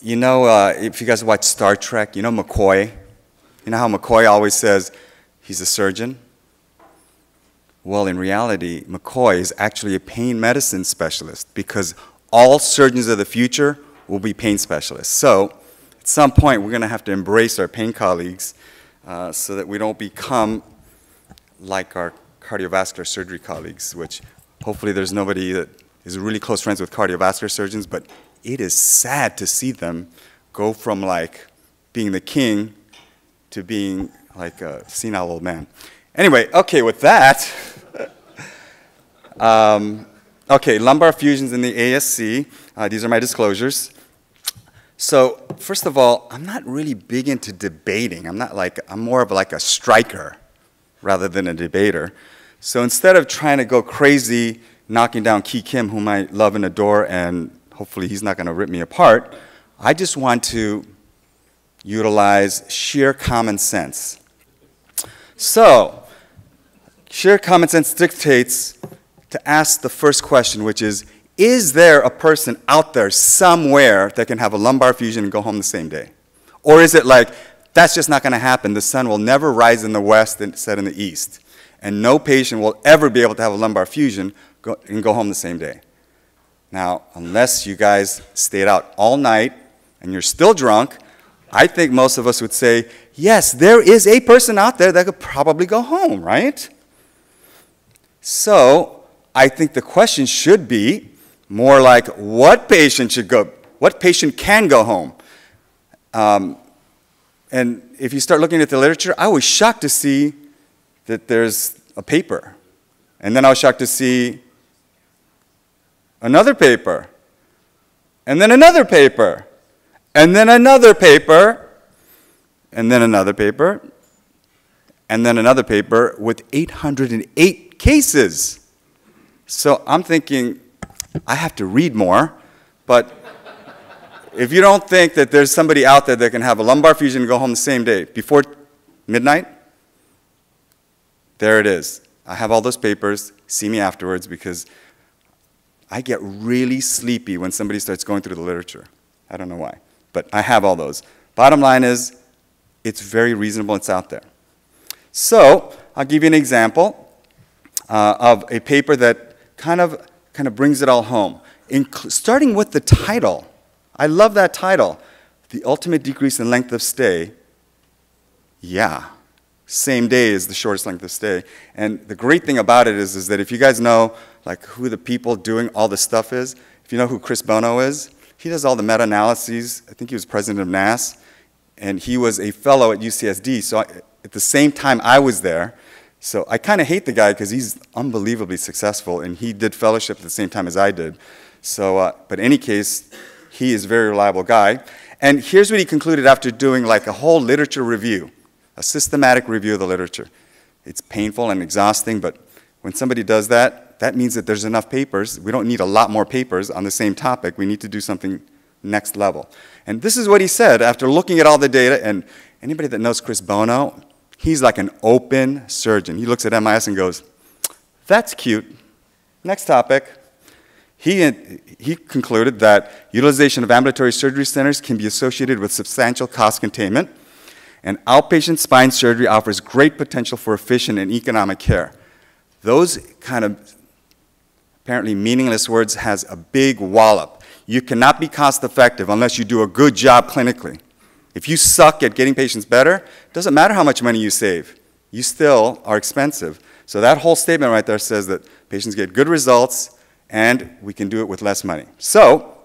You know, if you guys watch Star Trek, you know McCoy? You know how McCoy always says he's a surgeon? Well, in reality, McCoy is actually a pain medicine specialist because all surgeons of the future will be pain specialists. So at some point, we're going to have to embrace our pain colleagues so that we don't become like our cardiovascular surgery colleagues, which hopefully there's nobody that is really close friends with cardiovascular surgeons, but it is sad to see them go from like being the king to being like a senile old man. Anyway, okay, with that, okay, lumbar fusions in the ASC. These are my disclosures. So first of all, I'm not really big into debating. I'm more of like a striker rather than a debater. So instead of trying to go crazy knocking down Ki Kim, whom I love and adore, and hopefully he's not going to rip me apart, I just want to utilize sheer common sense. So, sheer common sense dictates to ask the first question, which is there a person out there somewhere that can have a lumbar fusion and go home the same day? Or is it like, that's just not going to happen. The sun will never rise in the west and set in the east. And no patient will ever be able to have a lumbar fusion and go home the same day. Now, unless you guys stayed out all night and you're still drunk, I think most of us would say, yes, there is a person out there that could probably go home, right? So, I think the question should be more like, what patient can go home? And if you start looking at the literature, I was shocked to see that there's a paper. And then I was shocked to see another paper, and then another paper, and then another paper, and then another paper, and then another paper with 808 cases. So I'm thinking, I have to read more, but if you don't think that there's somebody out there that can have a lumbar fusion and go home the same day, before midnight, there it is. I have all those papers. See me afterwards, because I get really sleepy when somebody starts going through the literature. I don't know why, but I have all those. Bottom line is, it's very reasonable, it's out there. So, I'll give you an example of a paper that kind of brings it all home. Starting with the title. I love that title. The ultimate decrease in length of stay. Yeah. Same day is the shortest length of stay. And the great thing about it is that if you guys know like who the people doing all this stuff is, if you know who Chris Bono is, he does all the meta-analyses. I think he was president of NAS, and he was a fellow at UCSD. So at the same time I was there, so I kind of hate the guy because he's unbelievably successful, and he did fellowship at the same time as I did. So, but in any case, he is a very reliable guy. And here's what he concluded after doing like a whole literature review. A systematic review of the literature. It's painful and exhausting, but when somebody does that, that means that there's enough papers. We don't need a lot more papers on the same topic. We need to do something next level. And this is what he said after looking at all the data, and anybody that knows Chris Bono, he's like an open surgeon. He looks at MIS and goes, that's cute. Next topic. He concluded that utilization of ambulatory surgery centers can be associated with substantial cost containment, and outpatient spine surgery offers great potential for efficient and economic care. Those kind of apparently meaningless words has a big wallop. You cannot be cost effective unless you do a good job clinically. If you suck at getting patients better, it doesn't matter how much money you save. You still are expensive. So that whole statement right there says that patients get good results and we can do it with less money. So,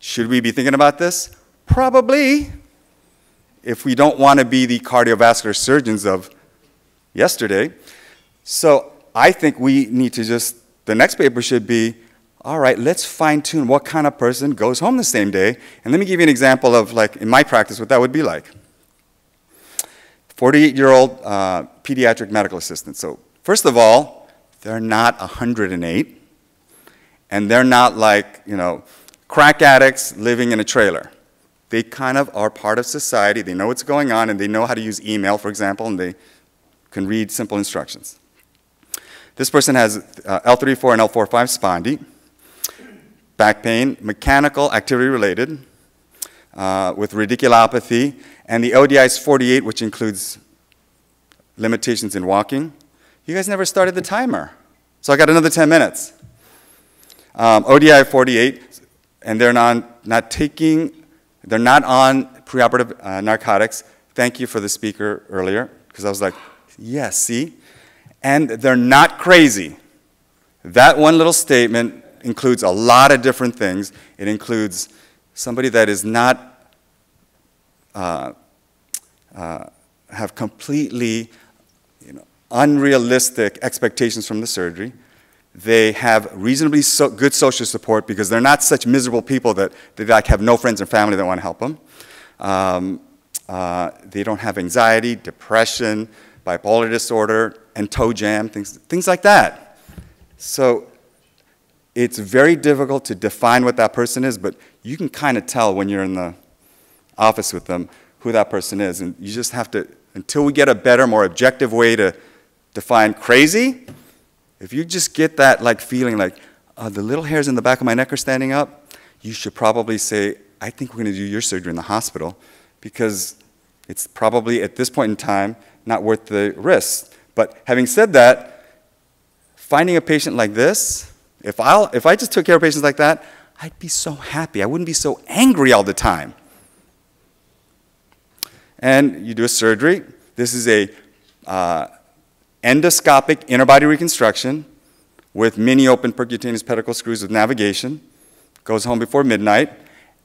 should we be thinking about this? Probably. If we don't want to be the cardiovascular surgeons of yesterday. So I think we need to the next paper should be, all right, let's fine tune what kind of person goes home the same day. And let me give you an example of, like, in my practice, what that would be like. 48-year-old pediatric medical assistant. So first of all, they're not 108. And they're not like, crack addicts living in a trailer. They kind of are part of society. They know what's going on, and they know how to use email, for example, and they can read simple instructions. This person has L34 and L45 spondy, back pain, mechanical activity related, with radiculopathy, and the ODI is 48, which includes limitations in walking. You guys never started the timer. So I got another 10 minutes. ODI 48, and they're not on preoperative narcotics. Thank you for the speaker earlier, because I was like, yes, see? And they're not crazy. That one little statement includes a lot of different things. It includes somebody that is not have completely unrealistic expectations from the surgery. They have reasonably good social support because they're not such miserable people that they like have no friends or family that want to help them. They don't have anxiety, depression, bipolar disorder, and toe jam, things like that. So it's very difficult to define what that person is, but you can kind of tell when you're in the office with them who that person is. And you just have to, until we get a better, more objective way to define crazy, if you just get that feeling like the little hairs in the back of my neck are standing up, you should probably say, I think we're going to do your surgery in the hospital, because it's probably at this point in time not worth the risk. But having said that, finding a patient like this, if I just took care of patients like that, I'd be so happy. I wouldn't be so angry all the time. And you do a surgery. This is a endoscopic interbody reconstruction with mini open percutaneous pedicle screws with navigation. Goes home before midnight.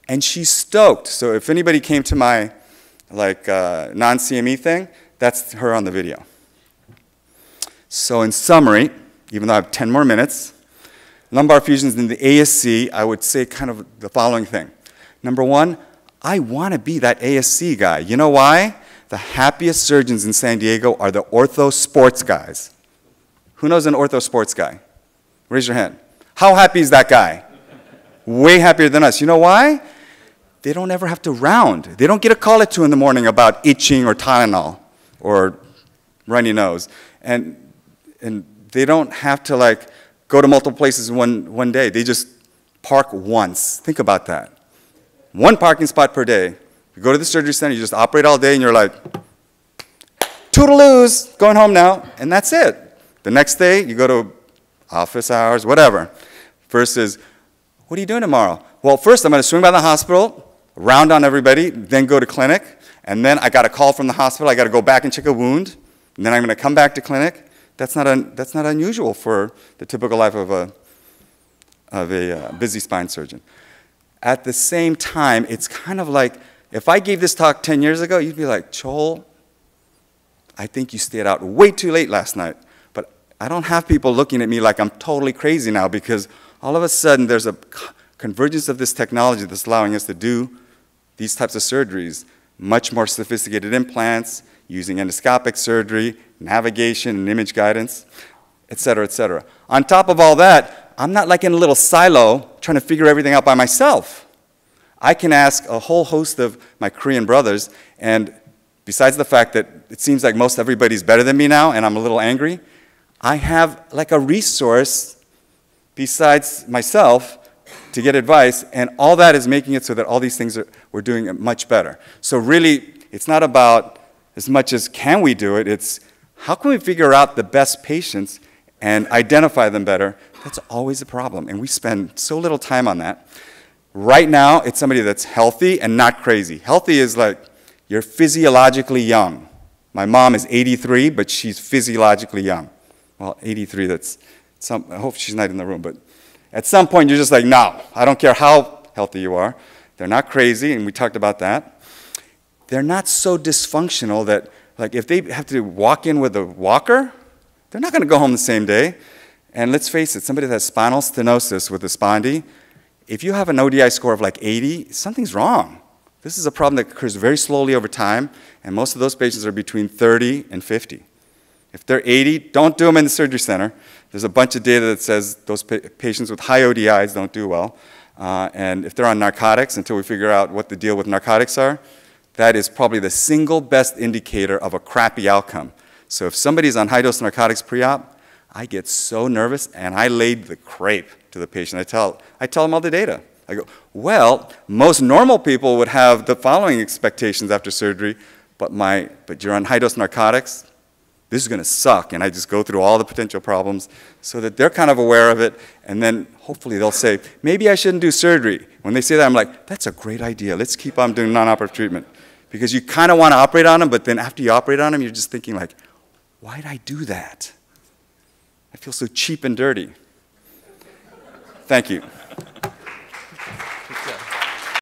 And she's stoked. So if anybody came to my non-CME thing, that's her on the video. So in summary, even though I have 10 more minutes, lumbar fusions in the ASC, I would say kind of the following thing. Number one, I want to be that ASC guy. You know why? The happiest surgeons in San Diego are the ortho sports guys. Who knows an ortho sports guy? Raise your hand. How happy is that guy? Way happier than us. You know why? They don't ever have to round. They don't get a call at 2 in the morning about itching or Tylenol or runny nose. And they don't have to go to multiple places in one day. They just park once. Think about that. One parking spot per day. You go to the surgery center, you just operate all day, and you're like, toodaloos, going home now, and that's it. The next day, you go to office hours, whatever. Versus, what are you doing tomorrow? Well, first I'm going to swing by the hospital, round on everybody, then go to clinic, and then I got a call from the hospital. I got to go back and check a wound, and then I'm going to come back to clinic. That's not unusual for the typical life of a busy spine surgeon. At the same time, it's kind of like, if I gave this talk 10 years ago, you'd be like, Choll, I think you stayed out way too late last night. But I don't have people looking at me like I'm totally crazy now, because all of a sudden there's a convergence of this technology that's allowing us to do these types of surgeries, much more sophisticated implants, using endoscopic surgery, navigation and image guidance, et cetera, et cetera. On top of all that, I'm not like in a little silo trying to figure everything out by myself. I can ask a whole host of my Korean brothers, and besides the fact that it seems like most everybody's better than me now and I'm a little angry, I have a resource besides myself to get advice, and all that is making it so that all these things we're doing it much better. So really, it's not about as much as can we do it, it's how can we figure out the best patients and identify them better. That's always a problem, and we spend so little time on that. Right now, it's somebody that's healthy and not crazy. Healthy is like you're physiologically young. My mom is 83, but she's physiologically young. Well, 83, I hope she's not in the room, but at some point you're just like, no, I don't care how healthy you are. They're not crazy, and we talked about that. They're not so dysfunctional that, if they have to walk in with a walker, they're not going to go home the same day. And let's face it, somebody that has spinal stenosis with a spondy, if you have an ODI score of 80, something's wrong. This is a problem that occurs very slowly over time, and most of those patients are between 30 and 50. If they're 80, don't do them in the surgery center. There's a bunch of data that says those patients with high ODIs don't do well. And if they're on narcotics, until we figure out what the deal with narcotics are, that is probably the single best indicator of a crappy outcome. So if somebody's on high-dose narcotics pre-op, I get so nervous, and I laid the crepe to the patient. I tell them all the data. I go, well, most normal people would have the following expectations after surgery, but you're on high-dose narcotics, this is going to suck. And I just go through all the potential problems so that they're kind of aware of it, and then hopefully they'll say, maybe I shouldn't do surgery. When they say that, I'm like, that's a great idea. Let's keep on doing non-operative treatment. Because you kind of want to operate on them, but then after you operate on them, you're just thinking like, why did I do that? I feel so cheap and dirty. Thank you.